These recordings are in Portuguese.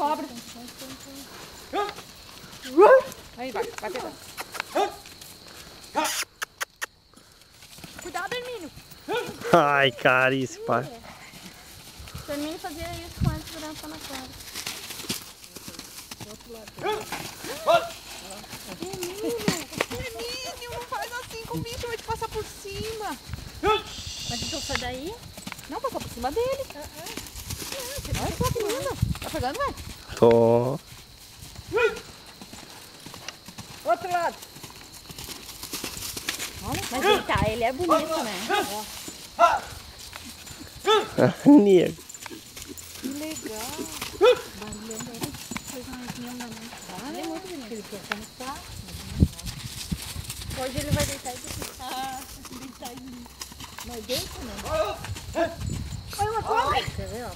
cobra. Aí, vai pegar. Cuidado, Hermínio. Ai, carice, pai. O Hermínio fazia isso com antes de dançar na fora. Hermínio, não faz assim com o bicho, vai te passar por cima. Mas tu foi daí? Não, passar por cima dele. Vai, tá pegando. Tá pegando, vai? Tô. Outro lado. Mas ele tá, ele é bonito, né? Nego. Que legal. Barulhão dele. Fez uma esminha, né? Ele é muito bonito. Ele quer começar. Hoje ele vai deitar e dormir. Ah, deitar e dormir. Mas deita, né? Olha uma cobra. Quer ver, ó?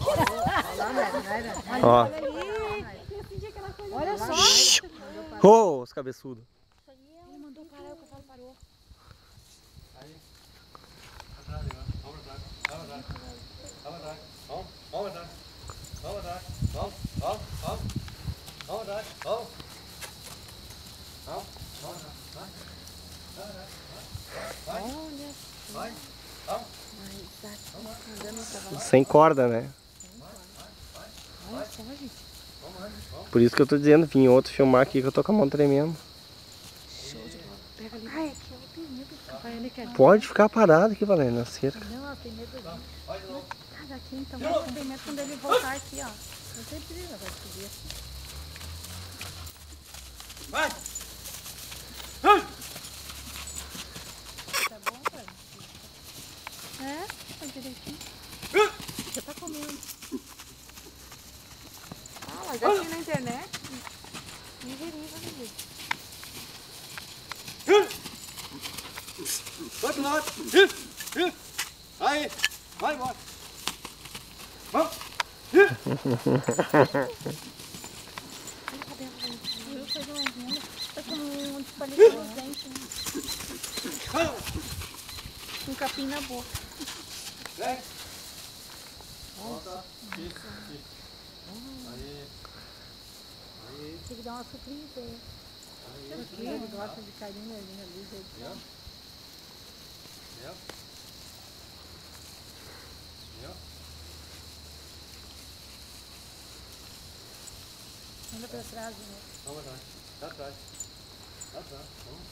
Ó. Olha ali. Olha só. Ô, os cabeçudos. Ele mandou parar, o cavalo parou. Sem corda, né? Olha só, gente. Por isso que eu tô dizendo, vim outro filmar aqui que eu tô com a mão tremendo. Show de bola. Pega ali. Ai, aqui eu tenho medo. Vai ali, quer. Pode ficar parado aqui, Valéria, na cerca. Não, eu tenho medo dele. Ah, daqui então, eu tenho medo quando ele voltar aqui, ó. Não tem perigo, vai subir aqui. Vai! Tá bom, pai? É, tá direitinho. Você tá comendo. Ah, mas já tinha na internet. Ligeirinho, vai ver. Vai pro lado! Aí! Vai embora! Vamos! Eu fui de uma venda, tá com um palito nos dentes, né? Com capim na boca. Vem! Volta! Isso! Aí! Aí! Tem que dar uma surpresa aí. Ele gosta de carinho ali, gente. Anda pra trás, né? Vamos atrás. Tá atrás. Tá atrás. Vamos.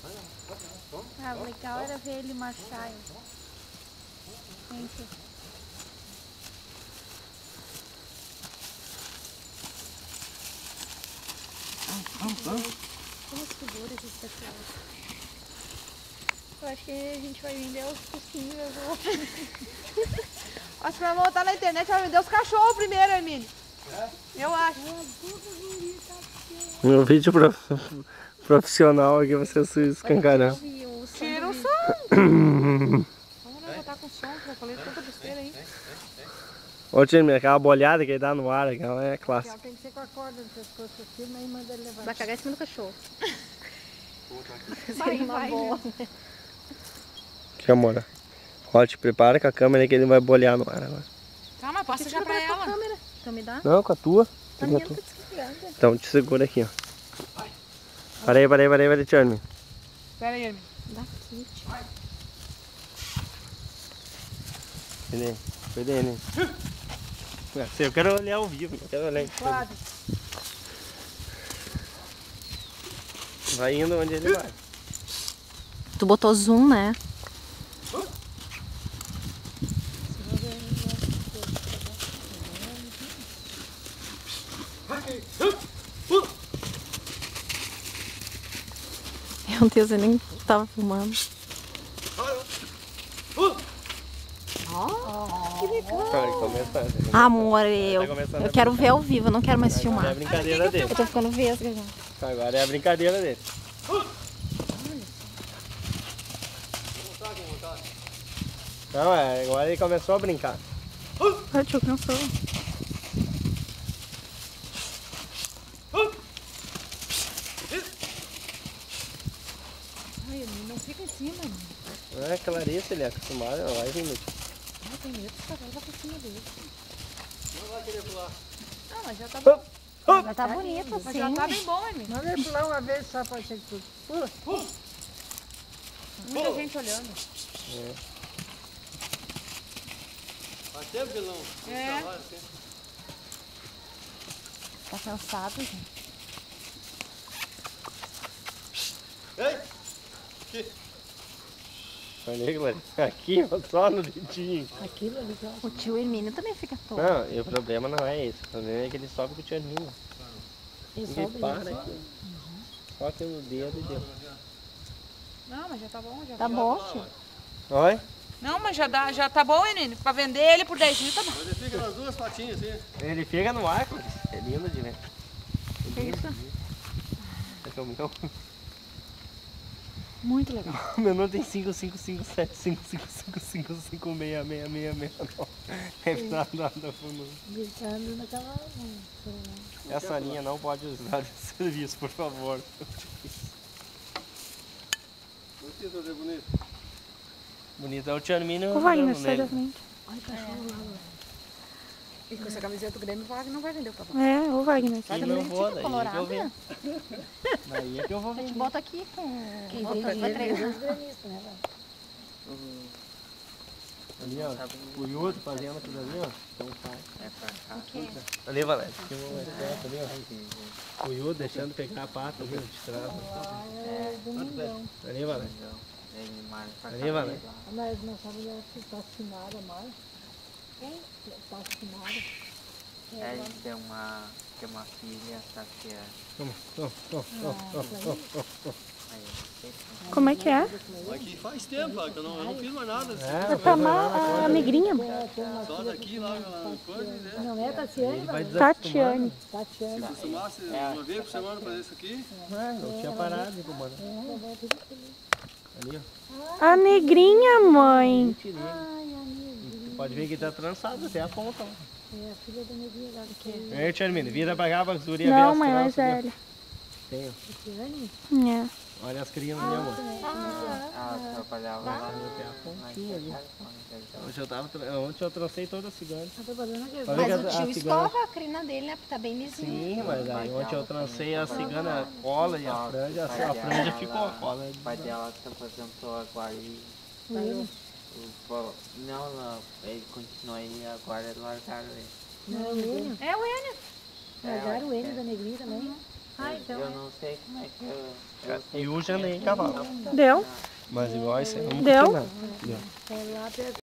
Vai lá. Tá atrás. Vamos. Ah, o legal era ver ele marchar. Gente, Vamos. como figuras essas pessoas. Eu acho que a gente vai vender os focinhos. Acho que vai voltar na internet e vai vender os cachorros primeiro, Hermínio. Eu acho. Meu vídeo profissional aqui, você se escancarando. Tira o som. Vamos botar com som, já falei tanta besteira aí. Ô, time, aquela bolhada que ele dá no ar, aquela é clássica. Tem que ser com a corda no pescoço aqui, mas manda ele levar. Vai cagar em cima do cachorro. Vai, vai, boa. Aqui, amor. Ó, te prepara com a câmera que ele vai bolhar no ar agora. Calma, passa já pra ela. Então me dá? Não, com a tua. A minha tá desligada. Então te segura aqui, ó. Parei, Charme. Pera aí, Hermínio. Dá kit. Cuidei, né? Eu quero olhar ao vivo, eu quero olhar. Claro. Vai indo onde ele vai. Tu botou zoom, né? Meu Deus, eu nem tava filmando. Que legal. Amor, eu quero ver ao vivo, eu não quero mais É a filmar. brincadeira dele. Eu tô ficando vesga já. Agora é a brincadeira dele. Não, agora ele começou a brincar. Ai, tio, cansou. Ai, Hermínio, não fica em cima, Hermínio. Não é Clarice, ele é acostumado, ela vai vir. Ai, tem medo de cagar pra cima dele. Não vai querer pular. Não, mas já tá bom. Mas tá bonito Mas assim. já tá bem bom, Emílio. Manda ele pular uma vez só pra ser tudo. Pula. Muita gente olhando. Faz tempo que não. É. Trabalho, assim. Tá cansado, gente. Ei! Aqui. Olha aí, Glória. Aqui, ó, só no dedinho. Aquilo ali, ó. O tio Hermínio também fica todo. Não, e o problema não é esse. O problema é que ele sobe com o Tianinho. Ele Ele sobe, para ele aqui. Só aqui no dedo e deu. Não, mas já tá bom. Já Tá bom, tio. Oi? Não, mas já tá bom, Emílio. Pra vender ele por 10 mil, tá bom. Mas ele fica nas duas patinhas, assim. Ele fica no ar, Cris. É lindo de ver. Que isso? É que o meu. Muito legal. O meu número tem 55575555566669. É nada fundo. gritando naquela... Essa linha não pode usar de serviço, por favor. Não quis fazer bonito. Bonito é o Tianinho. O Wagner sai da frente. Olha, cachorro lá, ó. E com essa camiseta do Grêmio, vai que não vai vender o cavalo. É, o Wagner. Sim, não vou, daí é que eu colorada. venho. Daí é que eu vou A gente vender. bota aqui com... Quem bota vende pra ele é treinar. os gremistas, né? Lá. Ali, ó, o Yuto fazendo aquilo ali, ó. Então faz. O quê? Ali, Valério, tem um excesso ali, ó. O Yuto deixando pegar a pata ali, ó, de trás. É domingão. Ali, Valério. Ali, Valério. Mas nossa mulher está assinada mais. Quem? Está assinada. Ele tem uma filha, só que é. Toma. Aí, Como é que é? Mas que faz tempo, que eu não fiz mais nada. Assim. É, Tá a negrinha. Só daqui lá, na coisa, né? Não é Tatiane? ele vai Tatiane. Tatiane. Se tomasse uma vez por semana fazer isso aqui, Não tinha parado de comandar. Ali, ó. A negrinha, mãe. Pode ver que tá trançado até a ponta, ó. É a filha da neguinha lá. Ei, Tianinho, vira pra cá pra guria ver Não, as mãe, mais crianças ali, velha. ó. Tem, ó. Tatiane? É. Olha as crianças ali, amor. ela trabalhava lá Até a na pontinha ali. Internet. Ontem eu trancei toda a cigana. Tá trabalhando aqui. Olha que Mas o a tio cigana- escova a crina dele, né? Porque tá bem lisinho. Sim, mas aí ontem eu trancei a cigana cola e a franja ficou a cola. O pai dela se aposentou agora e. Ele? Não, ele continua aí, agora largaram ele. Não, o Enio. É o Enio. Largaram o Enio da neguinha também. Ah, então. Eu não sei como é que eu sei E o Janei em cavalo. Deu? Mas igual isso aí, eu não Deu? curti nada. Deu. É lá perto.